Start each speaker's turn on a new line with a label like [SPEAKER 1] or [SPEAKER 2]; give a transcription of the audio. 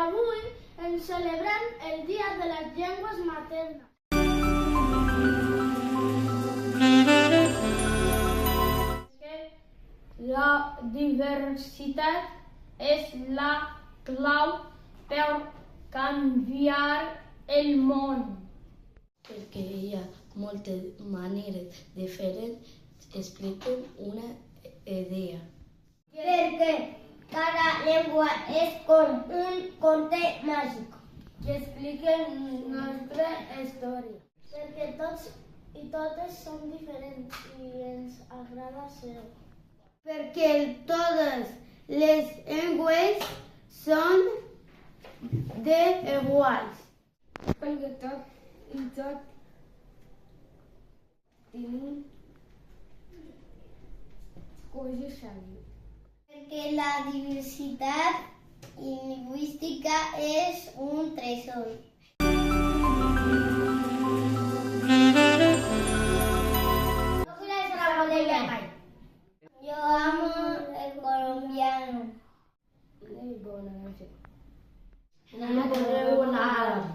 [SPEAKER 1] avui ens celebrem el Dia de les Llengües Maternes. La diversitat és la clau per canviar el món.
[SPEAKER 2] Perquè hi ha moltes maneres diferents expliquen una idea.
[SPEAKER 3] Perquè cada llengua és com un conte màgic
[SPEAKER 1] Que expliquen nostra història. Perquè tots i totes som diferents i ens agrada ser.
[SPEAKER 3] perquè totes les llengües són iguals.
[SPEAKER 1] Perquè tot i tot tenim coses a dir.
[SPEAKER 3] Perquè la diversitat lingüística és un tresor. Yo amo el colombiano.
[SPEAKER 2] No podreu anar.